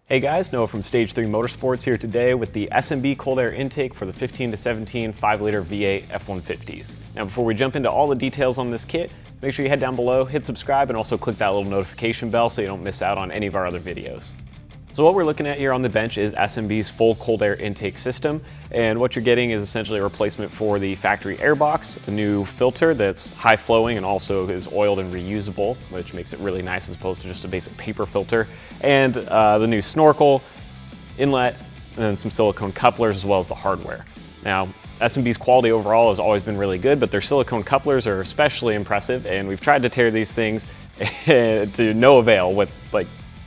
Hey guys, Noah from Stage 3 Motorsports here today with the SMB cold air intake for the 15 to 17 5-liter V8 F150s. Now before we jump into all the details on this kit, make sure you head down below, hit subscribe, and also click that little notification bell so you don't miss out on any of our other videos. So what we're looking at here on the bench is SMB's full cold air intake system, and what you're getting is essentially a replacement for the factory air box, a new filter that's high flowing and also is oiled and reusable, which makes it really nice as opposed to just a basic paper filter, and the new snorkel, inlet, and then some silicone couplers as well as the hardware. Now, SMB's quality overall has always been really good, but their silicone couplers are especially impressive, and we've tried to tear these things to no avail with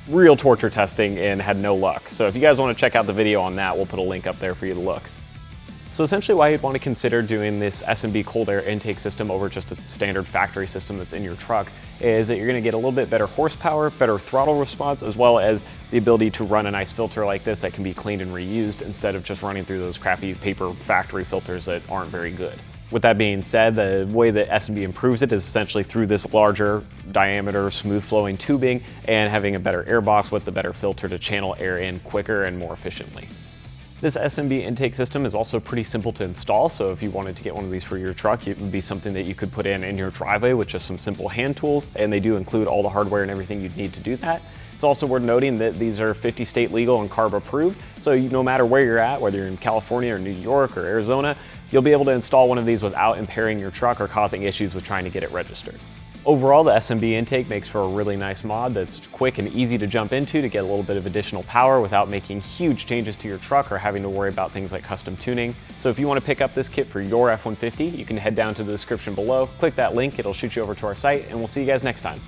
real torture testing and had no luck. So if you guys want to check out the video on that, we'll put a link up there for you to look. So essentially why you'd want to consider doing this SMB cold air intake system over just a standard factory system that's in your truck is that you're going to get a little bit better horsepower, better throttle response, as well as the ability to run a nice filter like this that can be cleaned and reused instead of just running through those crappy paper factory filters that aren't very good. With that being said, the way that SMB improves it is essentially through this larger diameter, smooth flowing tubing and having a better air box with the better filter to channel air in quicker and more efficiently. This SMB intake system is also pretty simple to install, so if you wanted to get one of these for your truck, it would be something that you could put in your driveway with just some simple hand tools, and they do include all the hardware and everything you'd need to do that. It's also worth noting that these are 50 state legal and CARB approved, so no matter where you're at, whether you're in California or New York or Arizona, you'll be able to install one of these without impairing your truck or causing issues with trying to get it registered. Overall, the SMB intake makes for a really nice mod that's quick and easy to jump into to get a little bit of additional power without making huge changes to your truck or having to worry about things like custom tuning. So if you want to pick up this kit for your F-150, you can head down to the description below, click that link, it'll shoot you over to our site, and we'll see you guys next time.